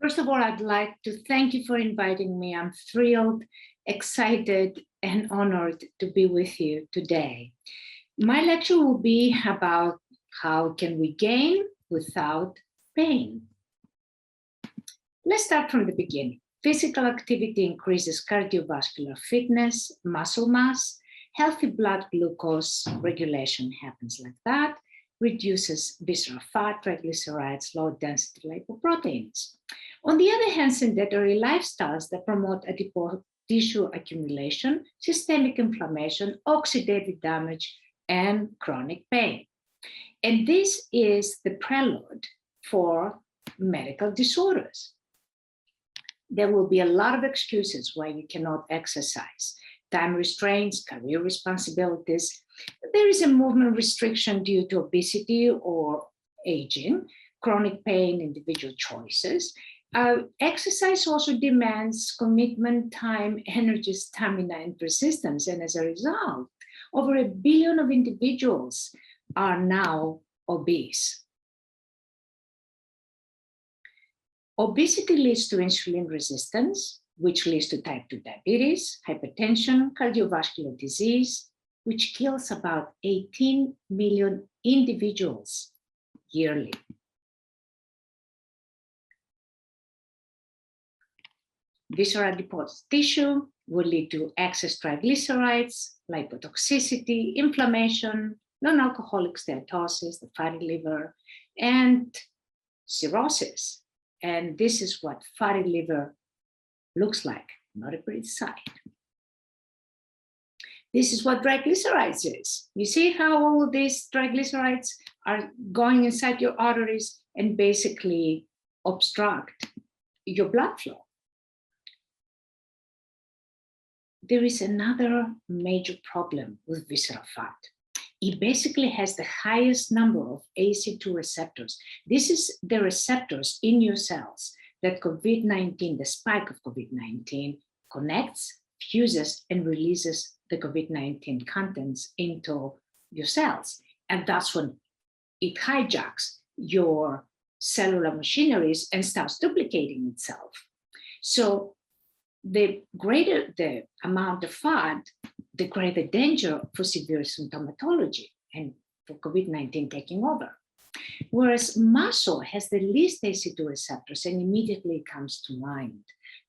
First of all, I'd like to thank you for inviting me. I'm thrilled, excited, and honored to be with you today. My lecture will be about how can we gain without pain. Let's start from the beginning. Physical activity increases cardiovascular fitness, muscle mass, healthy blood glucose regulation happens like that, reduces visceral fat, triglycerides, low-density lipoproteins. On the other hand, sedentary lifestyles that promote adipose tissue accumulation, systemic inflammation, oxidative damage, and chronic pain. And this is the prelude for medical disorders. There will be a lot of excuses why you cannot exercise. Time restraints, career responsibilities. There is a movement restriction due to obesity or aging, chronic pain, individual choices. Exercise also demands commitment, time, energy, stamina, and persistence. And as a result, over 1 billion of individuals are now obese. Obesity leads to insulin resistance, which leads to type 2 diabetes, hypertension, cardiovascular disease, which kills about 18 million individuals yearly. Visceral adipose tissue will lead to excess triglycerides, lipotoxicity, inflammation, non-alcoholic steatosis, the fatty liver, and cirrhosis. And this is what fatty liver looks like, not a pretty sight. This is what triglycerides is. You see how all these triglycerides are going inside your arteries and basically obstruct your blood flow. There is another major problem with visceral fat. It basically has the highest number of ACE2 receptors. This is the receptors in your cells that COVID-19, the spike of COVID-19, connects, fuses, and releases the COVID-19 contents into your cells. And that's when it hijacks your cellular machineries and starts duplicating itself. So the greater the amount of fat, the greater danger for severe symptomatology and for COVID-19 taking over. Whereas muscle has the least ACE2 receptors, and immediately it comes to mind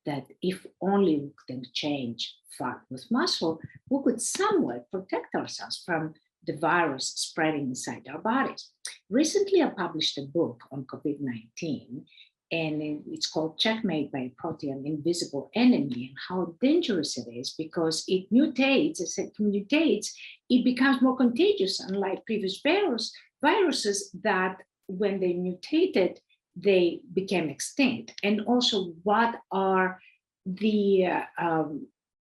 that if only we could change fat with muscle, we could somewhat protect ourselves from the virus spreading inside our bodies. Recently, I published a book on COVID-19, and it's called Checkmate by a Protein Invisible Enemy, and how dangerous it is because it mutates. As it mutates, it becomes more contagious, unlike previous viruses that when they mutated, they became extinct. And also, what are the,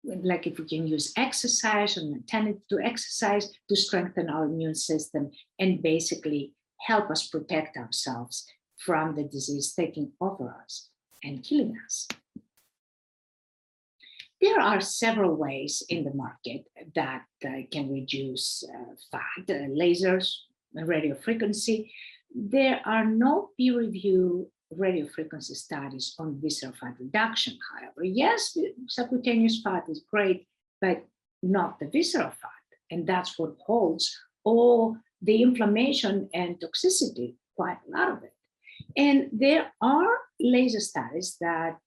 like if we can use exercise and alternative to exercise to strengthen our immune system and basically help us protect ourselves from the disease taking over us and killing us. There are several ways in the market that can reduce fat, lasers, radiofrequency. There are no peer-reviewed radiofrequency studies on visceral fat reduction, however. Yes, subcutaneous fat is great, but not the visceral fat. And that's what holds all the inflammation and toxicity, quite a lot of it. And there are laser studies that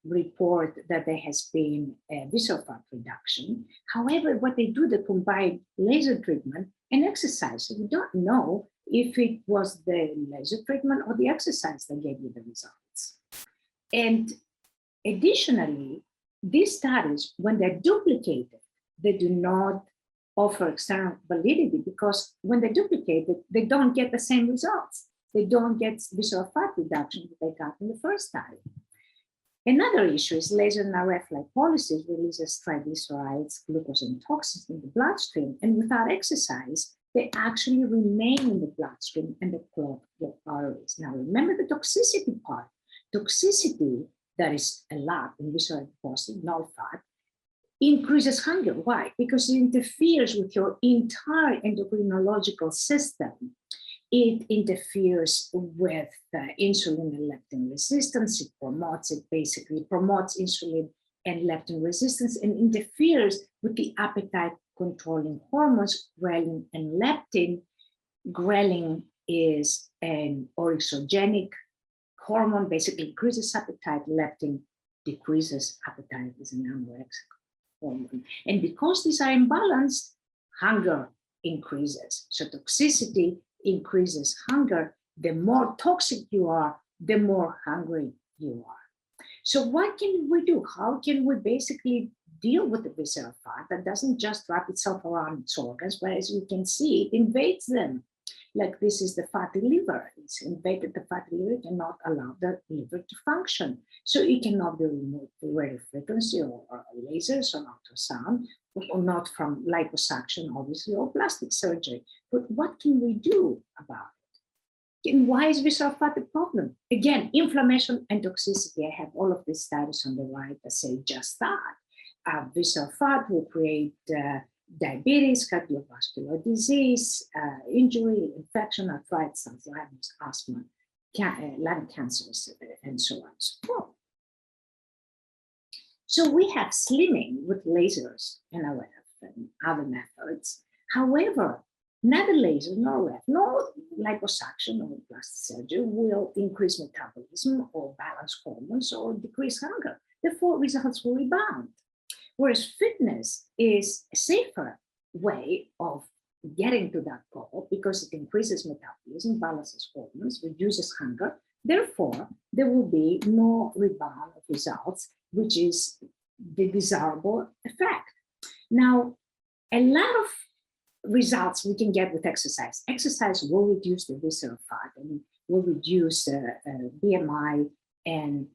report that there has been a visceral fat reduction. However, what they do, they combine laser treatment and exercise. So we don't know if it was the laser treatment or the exercise that gave you the results. And additionally, these studies, when they're duplicated, they do not offer external validity because when they're duplicated, they don't get the same results. They don't get visceral fat reduction that they got in the first study. Another issue is laser RF lipolysis releases triglycerides, glucose, and toxins in the bloodstream. And without exercise, they actually remain in the bloodstream and they clog the arteries. Now, remember the toxicity part. Toxicity, that is a lot in visceral deposit, null fat, increases hunger. Why? Because it interferes with your entire endocrinological system. It interferes with insulin and leptin resistance. It basically promotes insulin and leptin resistance, and interferes with the appetite controlling hormones, ghrelin and leptin. Ghrelin is an orexogenic hormone, basically increases appetite. Leptin decreases appetite, is an anorexic hormone. And because these are imbalanced, hunger increases. So toxicity increases hunger. The more toxic you are, the more hungry you are. So what can we do? How can we basically deal with the visceral fat that doesn't just wrap itself around its organs, but as you can see, it invades them? Like this is the fatty liver. It's invaded the fatty liver, cannot allow the liver to function. So it cannot be removed with radio frequency or lasers or ultrasound, or not from liposuction, obviously, or plastic surgery. But what can we do about it? And why is visceral fat a problem? Again, inflammation and toxicity. I have all of these studies on the right that say just that. Visceral fat will create diabetes, cardiovascular disease, injury, infection, arthritis, Alzheimer's, asthma, lung cancers, and so on and so forth. So we have slimming with lasers and other methods. However, neither laser nor RF, nor liposuction or plastic surgery will increase metabolism or balance hormones or decrease hunger. Therefore, results will rebound. Whereas fitness is a safer way of getting to that goal because it increases metabolism, balances hormones, reduces hunger. Therefore, there will be no rebound of results, which is the desirable effect. Now, a lot of results we can get with exercise. Exercise will reduce the visceral fat and will reduce BMI and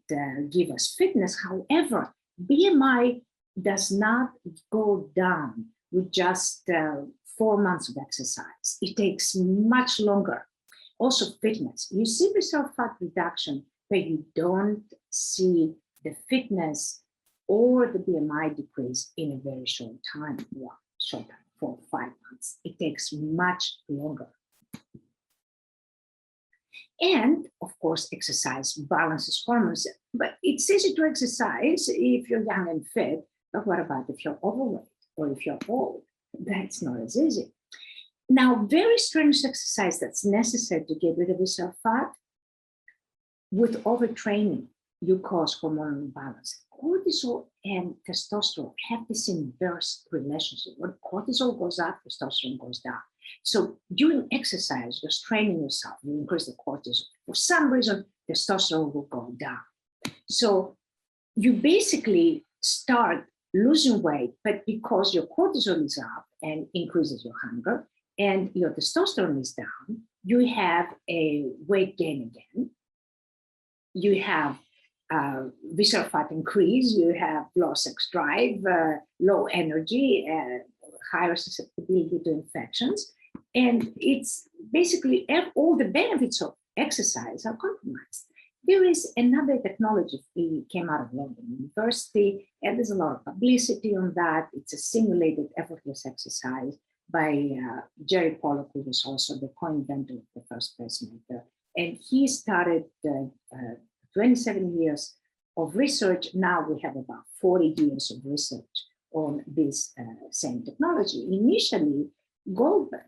give us fitness. However, BMI does not go down with just 4 months of exercise. It takes much longer. Also fitness. You see visceral fat reduction, but you don't see the fitness or the BMI decrease in a very short time. 4 or 5 months. It takes much longer. And of course, exercise balances hormones, but it's easy to exercise if you're young and fit. But what about if you're overweight or if you're old? That's not as easy. Now, very strenuous exercise that's necessary to get rid of visceral fat, with overtraining, you cause hormonal imbalance. Cortisol and testosterone have this inverse relationship. When cortisol goes up, testosterone goes down. So during exercise, you're straining yourself, you increase the cortisol. For some reason, testosterone will go down. So you basically start losing weight, but because your cortisol is up and increases your hunger, and your testosterone is down, you have a weight gain again. You have visceral fat increase, you have low sex drive, low energy, higher susceptibility to infections. And it's basically all the benefits of exercise are compromised. There is another technology that came out of London University, and there's a lot of publicity on that. It's a simulated effortless exercise by Jerry Pollock, who was also the co-inventor of the first pacemaker. And he started 27 years of research. Now we have about 40 years of research on this same technology. Initially, Goldberg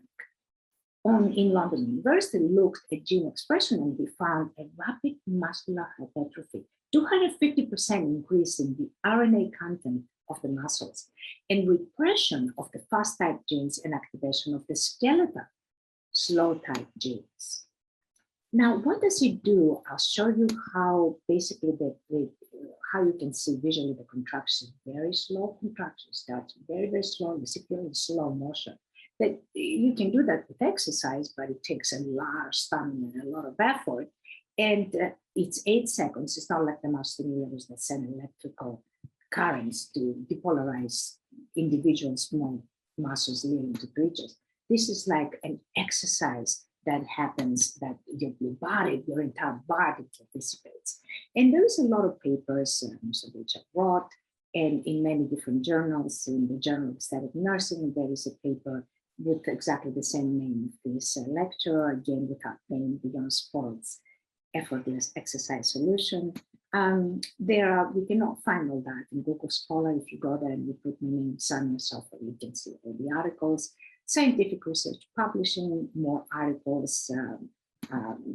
in London University looked at gene expression, and he found a rapid muscular hypertrophy, 250% increase in the RNA content of the muscles, and repression of the fast type genes and activation of the skeletal slow type genes. Now, what does it do? I'll show you how basically how you can see visually the contraction. Very slow contraction starts very, very slow, basically slow motion. But you can do that with exercise, but it takes a lot of stamina and a lot of effort. And it's 8 seconds. It's not like the muscle stimulators that send electrical currents to depolarize individual small muscles leading to bridges. This is like an exercise that happens that your body, your entire body participates. And there is a lot of papers, most of which I wrote, and in many different journals. In the Journal of Aesthetic Nursing, there is a paper with exactly the same name of this lecture, again, without paying beyond sports, effortless exercise solution. We cannot find all that in Google Scholar. If you go there and you put my name, Sonia Sofra, you can see all the articles, scientific research publishing, more articles.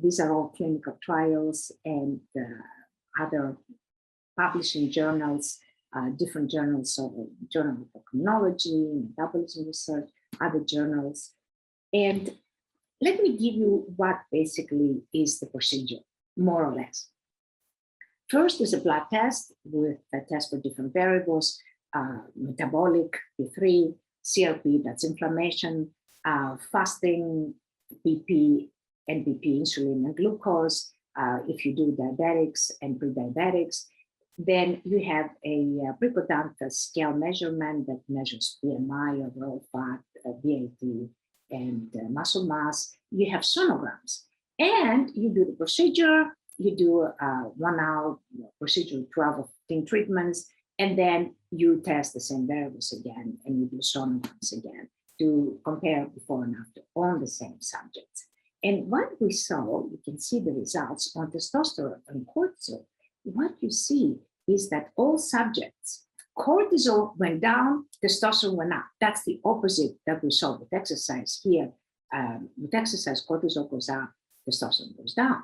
These are all clinical trials and other publishing journals, different journals, so Journal of Endocrinology, Metabolism Research, other journals. And let me give you what basically is the procedure, more or less. First is a blood test with a test for different variables, metabolic, P3, CRP, that's inflammation, fasting, BP, NBP, insulin and glucose. If you do diabetics and pre-diabetics, then you have a pre-prodontal scale measurement that measures BMI, overall fat, VAT, and muscle mass. You have sonograms, and you do the procedure. You do a 1 hour procedure, 12 or 15 treatments, and then you test the same variables again, and you do sonograms again to compare before and after on the same subjects. And what we saw, you can see the results on testosterone and cortisol. What you see is that all subjects, cortisol went down, testosterone went up. That's the opposite that we saw with exercise here. With exercise, cortisol goes up, testosterone goes down.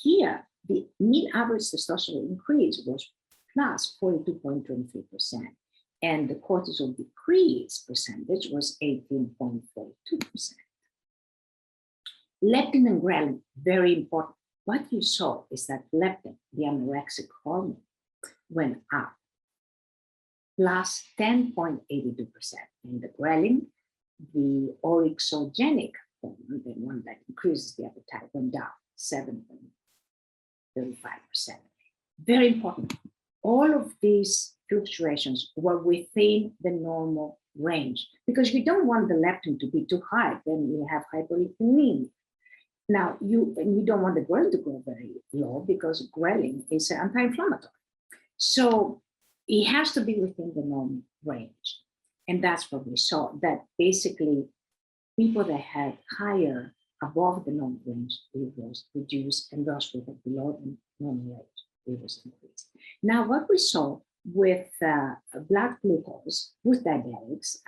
Here, the mean average testosterone increase was plus 42.23%, and the cortisol decrease percentage was 18.42%. Leptin and ghrelin, very important. What you saw is that leptin, the anorexic hormone, went up plus 10.82%, and the ghrelin, the orexogenic hormone, the one that increases the appetite, went down 7.35%. Very important. All of these fluctuations were within the normal range, because you don't want the leptin to be too high, then you have hyperlipidemia. Now, you don't want the ghrelin to go very low, because ghrelin is anti-inflammatory. So it has to be within the normal range. And that's what we saw, that basically people that had higher above the normal range, it was reduced, and those with below the normal range, it was increased. Now, what we saw with blood glucose, with diabetics,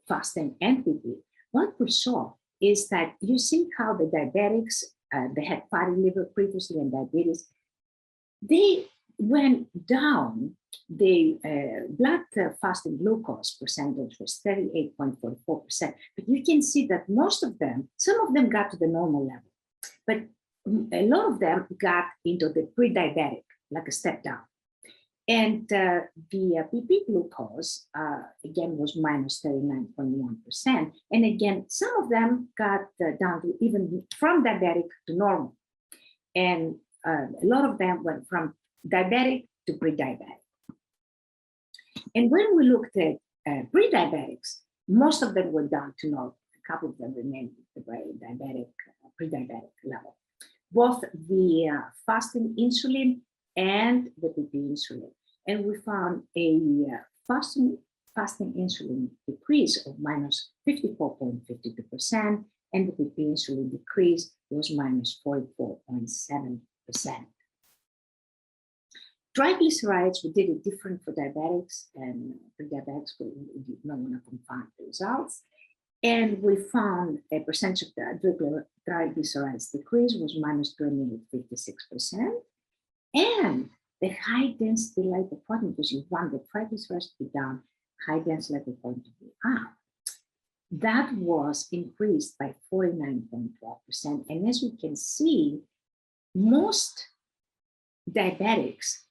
fasting and PP, what we saw is that you see how the diabetics, they had fatty liver previously and diabetes, they went down. The blood fasting glucose percentage was 38.44%, but you can see that most of them, some of them got to the normal level, but a lot of them got into the pre-diabetic, like a step down. And the PP glucose, again, was minus 39.1%. And again, some of them got down to even from diabetic to normal. And a lot of them went from diabetic to pre-diabetic. And when we looked at pre-diabetics, most of them went down to normal. A couple of them remained at the diabetic, pre-diabetic level. Both the fasting insulin and the PP insulin. And we found a fasting insulin decrease of minus 54.52%, and the PP insulin decrease was minus 44.7%. Triglycerides, we did it different for diabetics and pre-diabetics, but we did not want to confound the results. And we found a percentage of the triglycerides decrease was minus 20.56%. And the high density lipoprotein, because you want the triglycerides to be down, high density lipoprotein to be up, that was increased by 49.12%. And as you can see, most diabetics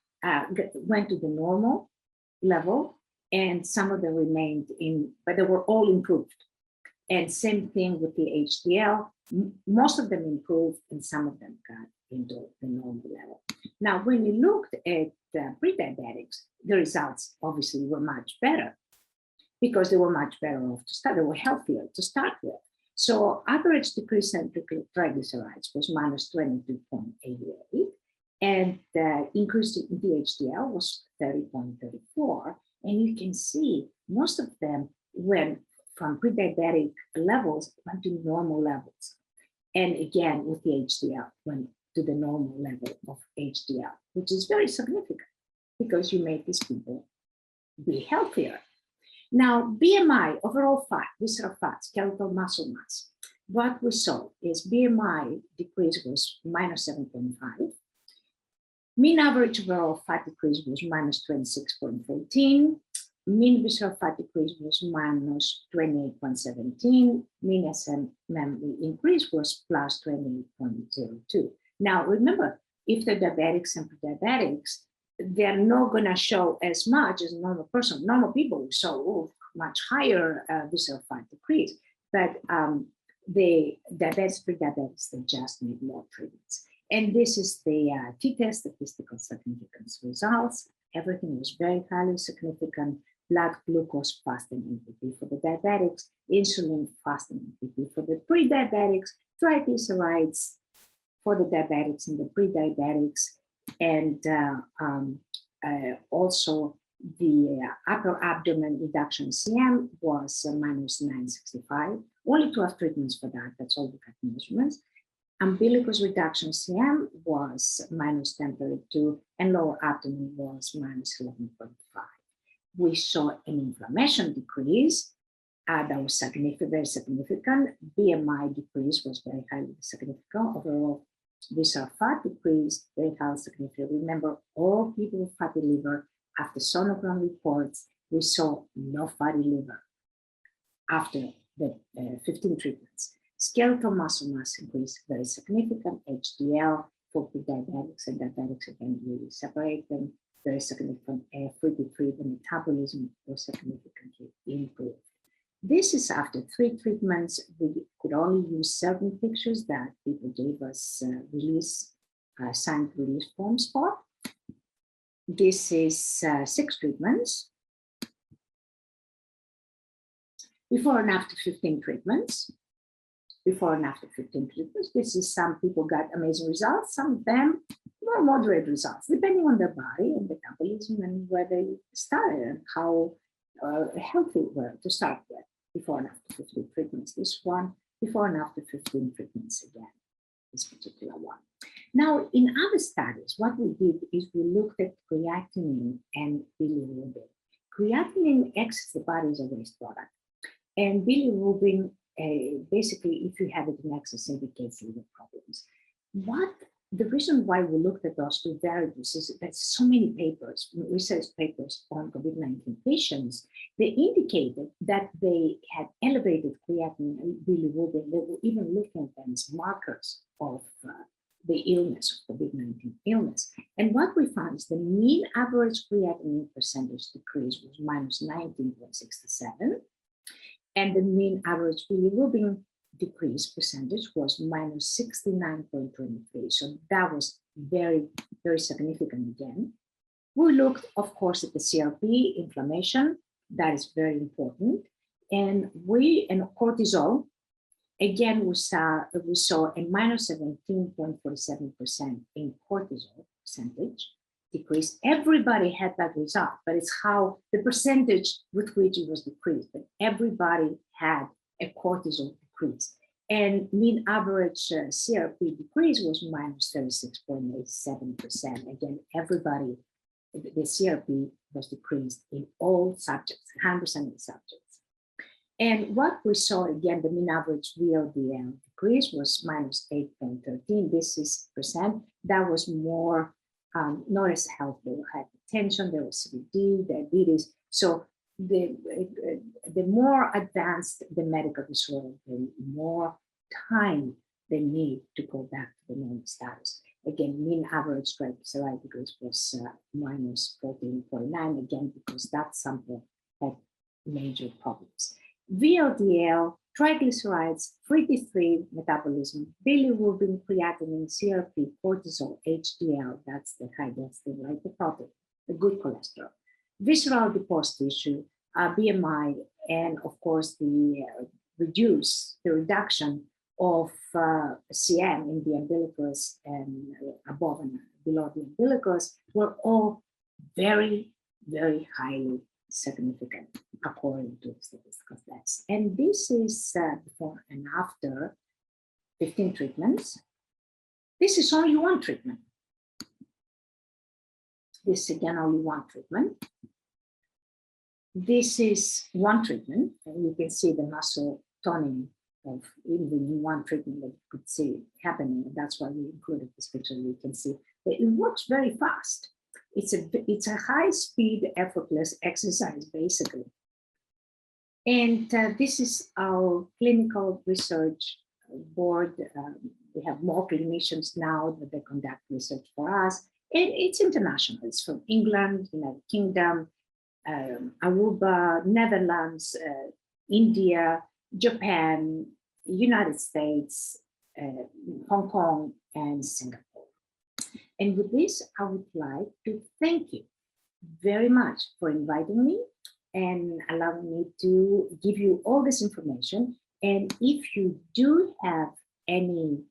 went to the normal level, and some of them remained in, but they were all improved. And same thing with the HDL, most of them improved, and some of them got into the normal level. Now, when you looked at pre-diabetics, the results obviously were much better, because they were much better off to start. They were healthier to start with. So average decrease in triglycerides was minus 22.88, and the increase in VHDL was 30.34. And you can see most of them went from pre-diabetic levels went to normal levels. And again, with the HDL, went to the normal level of HDL, which is very significant because you make these people be healthier. Now, BMI, overall fat, visceral fat, skeletal muscle mass. What we saw is BMI decrease was minus 7.5. Mean average overall fat decrease was minus 26.14. Mean visceral fat decrease was minus 28.17. Mean SMM increase was plus 28.02. Now, remember, if the diabetics and pre-diabetics, they're not going to show as much as a normal person. Normal people show much higher visceral fat decrease, but the diabetics, pre-diabetics, they just need more treatments. And this is the t-test statistical significance results. Everything was very highly significant. Blood glucose fasting NPP for the diabetics, insulin fasting NPP for the pre-diabetics, triglycerides for the diabetics and the pre-diabetics, and also the upper abdomen reduction CM was minus 965. Only 12 treatments for that. That's all we got measurements. Umbilicus reduction CM was minus 1032, and lower abdomen was minus 11.5. We saw an inflammation decrease that was significant, very significant. BMI decrease was very highly significant. Overall, visceral fat decrease, very highly significant. Remember, all people with fatty liver, after sonography reports, we saw no fatty liver after the 15 treatments. Skeletal muscle mass increase, very significant. HDL for pre-diabetics and diabetics, again, really separate them. Very significant. F33, the metabolism was significantly improved. This is after 3 treatments. We could only use certain pictures that people gave us signed release forms for. This is 6 treatments. Before and after 15 treatments. Before and after 15 treatments. This is some people got amazing results. Some of them more moderate results, depending on their body and metabolism and where they started and how healthy were to start with. Before and after 15 treatments. This one, before and after 15 treatments again, this particular one. Now, in other studies, what we did is we looked at creatinine and bilirubin. Creatinine exits the body as a waste product. And bilirubin, basically, if you have it in excess, indicates liver problems. The reason why we looked at those 2 variables is that so many papers, research papers on COVID-19 patients, they indicated that they had elevated creatinine and bilirubin. They were even looking at them as markers of the illness, of COVID-19 illness. And what we found is the mean average creatinine percentage decrease was minus 19.67, and the mean average bilirubin decrease percentage was minus 69.23. So that was very, very significant again. We looked, of course, at the CRP, inflammation, that is very important. And cortisol, again, we saw a minus 17.47% in cortisol percentage decrease. Everybody had that result, but it's how the percentage with which it was decreased, but everybody had a cortisol decrease. And mean average CRP decrease was minus 36.87%. Again, everybody, the CRP was decreased in all subjects, 100% of the subjects. And what we saw, again, the mean average VLDL decrease was minus 8.13. This is percent. That was more, not as healthy. There was hypertension, there was CVD, diabetes. So the more advanced the medical disorder, the more time they need to go back to the normal status. Again, mean average triglyceride decrease was minus 14.49, again, because that sample had major problems. VLDL, triglycerides, free T3 metabolism, bilirubin, creatinine, CRP, cortisol, HDL, that's the high density lipoprotein, the good cholesterol, visceral adipose tissue, BMI, and of course the reduction of CM in the umbilicus and above and below the umbilicus were all very, very highly significant. according to the statistical stats. And this is before and after 15 treatments. This is only one treatment. This is again only one treatment. This is one treatment, and you can see the muscle toning of even one treatment that you could see happening. And that's why we included this picture. You can see that it works very fast. It's a high-speed, effortless exercise, basically. And this is our clinical research board. We have more clinicians now that they conduct research for us. It's international. It's from England, United Kingdom, Aruba, Netherlands, India, Japan, United States, Hong Kong, and Singapore. And with this, I would like to thank you very much for inviting me and allowing me to give you all this information. And if you do have any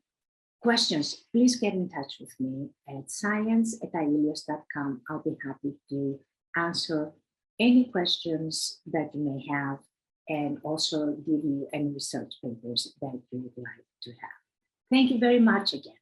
questions, please get in touch with me at science@iellios.com. I'll be happy to answer any questions that you may have and also give you any research papers that you would like to have. Thank you very much again.